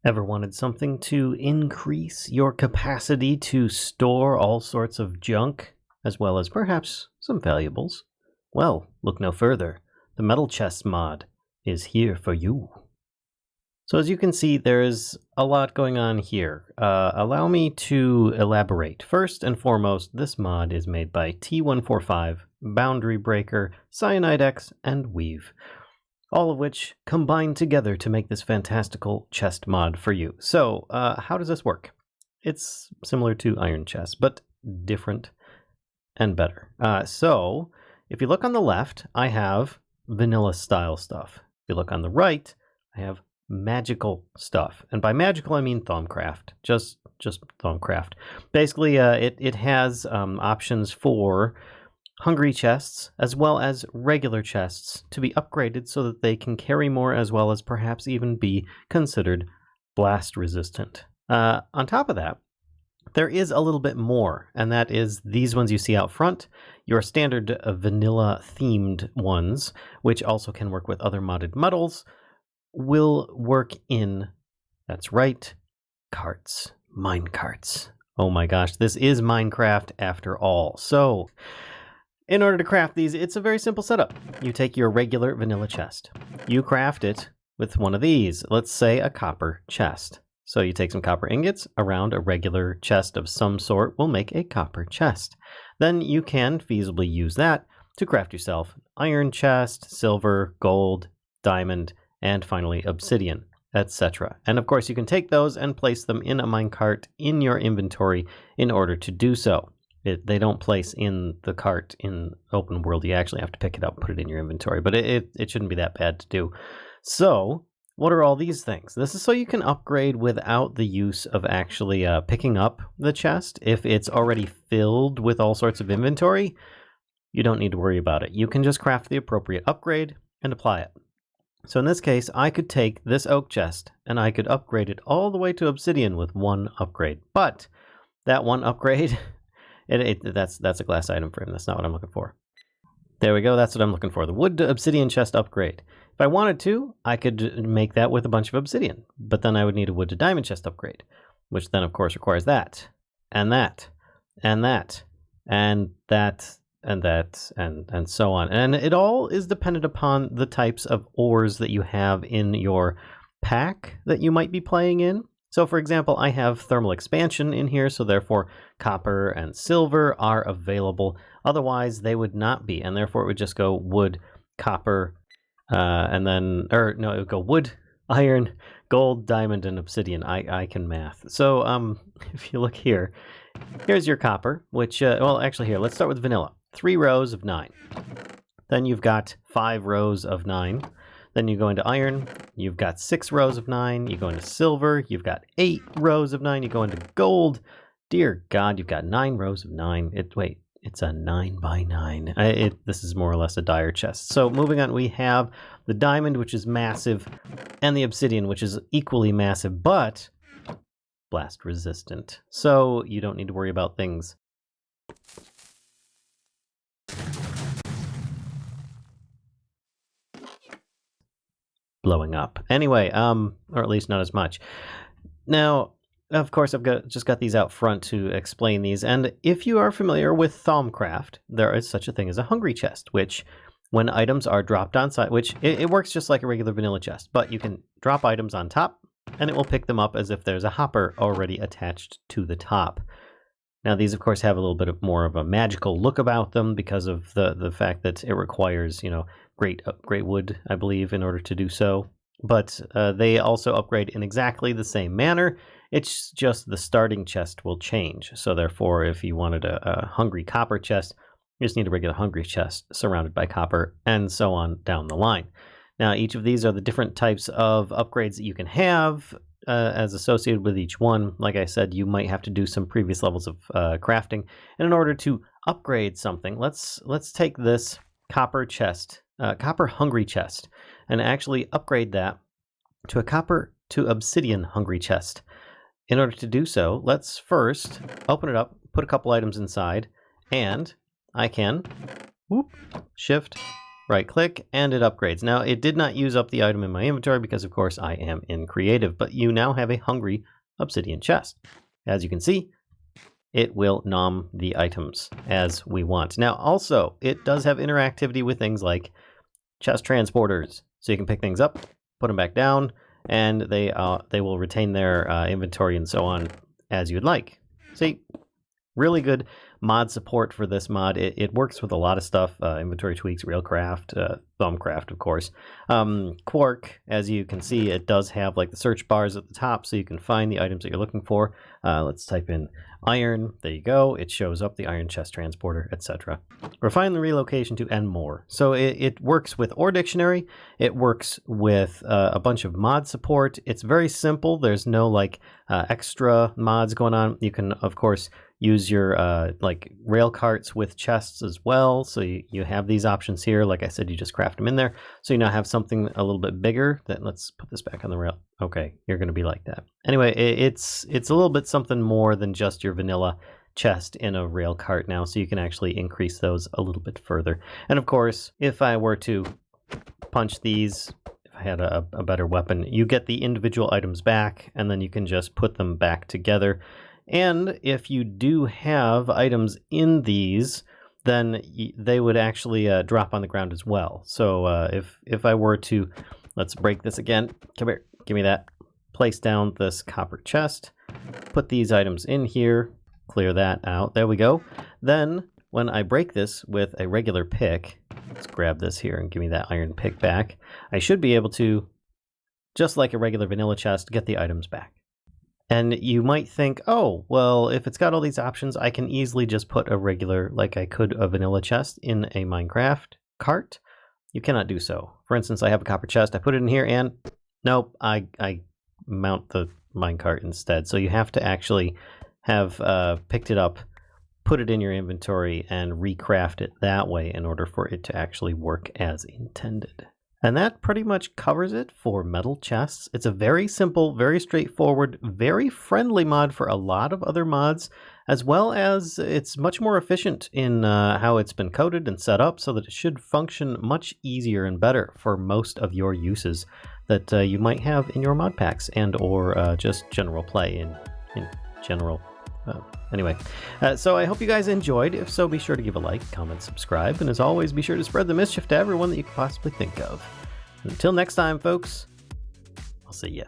Ever wanted something to increase your capacity to store all sorts of junk, as well as perhaps some valuables? Well, look no further. The MetalChests mod is here for you. So as you can see, there's a lot going on here. Allow me to elaborate. First and foremost, this mod is made by T145, Boundary Breaker, CyanideX, and wiiv, all of which combine together to make this fantastical chest mod for you. So, how does this work? It's similar to iron chests, but different and better. So, if you look on the left, I have vanilla style stuff. If you look on the right, I have magical stuff. And by magical, I mean Thaumcraft. Just Thaumcraft. Basically, it has options for hungry chests, as well as regular chests, to be upgraded so that they can carry more, as well as perhaps even be considered blast resistant. On top of that, there is a little bit more, and that is these ones you see out front, your standard vanilla themed ones, which also can work with other modded metals, will work in, that's right, carts, mine carts. Oh my gosh, this is Minecraft after all. So, in order to craft these, it's a very simple setup. You take your regular vanilla chest. You craft it with one of these, let's say a copper chest. So you take some copper ingots around a regular chest of some sort will make a copper chest. Then you can feasibly use that to craft yourself an iron chest, silver, gold, diamond, and finally obsidian, etc. And of course you can take those and place them in a minecart in your inventory in order to do so. They don't place in the cart in open world. You actually have to pick it up and put it in your inventory, but it shouldn't be that bad to do. So what are all these things? This is so you can upgrade without the use of actually picking up the chest. If it's already filled with all sorts of inventory, you don't need to worry about it. You can just craft the appropriate upgrade and apply it. So in this case, I could take this oak chest and I could upgrade it all the way to obsidian with one upgrade. But that one upgrade, that's a glass item frame. That's not what I'm looking for. There we go. That's what I'm looking for. The wood to obsidian chest upgrade. If I wanted to, I could make that with a bunch of obsidian, but then I would need a wood to diamond chest upgrade, which then of course requires that, and that, and that, and that, and that, and so on. And it all is dependent upon the types of ores that you have in your pack that you might be playing in. So for example, I have thermal expansion in here, so therefore copper and silver are available. Otherwise they would not be, and therefore it would just go wood, copper, and then, or no, it would go wood, iron, gold, diamond, and obsidian. I can math. So if you look here, here's your copper, which, well actually here, let's start with vanilla. 3 rows of 9. Then you've got 5 rows of 9. Then you go into iron, you've got 6 rows of 9. You go into silver, you've got 8 rows of 9. You go into gold, dear God, you've got 9 rows of 9. Wait, it's a 9 by 9. This is more or less a dire chest. So moving on, we have the diamond, which is massive, and the obsidian, which is equally massive, but blast resistant. So you don't need to worry about things blowing up. Anyway, or at least not as much. Now, of course, I've just got these out front to explain these. And if you are familiar with Thaumcraft, there is such a thing as a hungry chest, which when items are dropped on site, which it works just like a regular vanilla chest, but you can drop items on top and it will pick them up as if there's a hopper already attached to the top. Now, these, of course, have a little bit more of a magical look about them because of the fact that it requires, you know, great wood, I believe, in order to do so. But they also upgrade in exactly the same manner. It's just the starting chest will change. So therefore, if you wanted a hungry copper chest, you just need a regular hungry chest surrounded by copper, and so on down the line. Now, each of these are the different types of upgrades that you can have as associated with each one. Like I said, you might have to do some previous levels of crafting. And in order to upgrade something, let's take this copper chest, copper hungry chest, and actually upgrade that to a copper to obsidian hungry chest. In order to do so, let's first open it up, put a couple items inside, and I can shift right click, and it upgrades. Now, it did not use up the item in my inventory because, of course, I am in creative, but you now have a hungry obsidian chest. As you can see, it will nom the items as we want. Now, also, it does have interactivity with things like chest transporters. So you can pick things up, put them back down, and they will retain their inventory and so on as you'd like. See, really good mod support for this mod. It works with a lot of stuff, inventory tweaks, Railcraft, Thumbcraft, of course. Quark, as you can see, it does have like the search bars at the top so you can find the items that you're looking for. Let's type in iron. There you go. It shows up the iron chest transporter, etc. Refine the relocation to and more. So it works with ore-dictionary. It works with a bunch of mod support. It's very simple. There's no like extra mods going on. You can, of course, use your like rail carts with chests as well. So you have these options here. Like I said, you just craft them in there. So you now have something a little bit bigger. Let's put this back on the rail. Okay, you're going to be like that. Anyway, it's a little bit something more than just your vanilla chest in a rail cart now. So you can actually increase those a little bit further. And of course, if I were to punch these, if I had a better weapon, you get the individual items back, and then you can just put them back together. And if you do have items in these, then they would actually drop on the ground as well. So if I were to, let's break this again. Come here, give me that. Place down this copper chest, put these items in here, clear that out. There we go. Then when I break this with a regular pick, let's grab this here and give me that iron pick back. I should be able to, just like a regular vanilla chest, get the items back. And you might think, oh, well, if it's got all these options, I can easily just put a regular, like I could a vanilla chest in a Minecraft cart. You cannot do so. For instance, I have a copper chest. I put it in here and nope, I mount the minecart instead. So you have to actually have picked it up, put it in your inventory, and recraft it that way in order for it to actually work as intended. And that pretty much covers it for MetalChests. It's a very simple, very straightforward, very friendly mod for a lot of other mods, as well as it's much more efficient in how it's been coded and set up so that it should function much easier and better for most of your uses that you might have in your mod packs and or just general play in general. Anyway, so I hope you guys enjoyed. If so, be sure to give a like, comment, subscribe, and as always, be sure to spread the mischief to everyone that you could possibly think of. Until next time, folks, I'll see ya.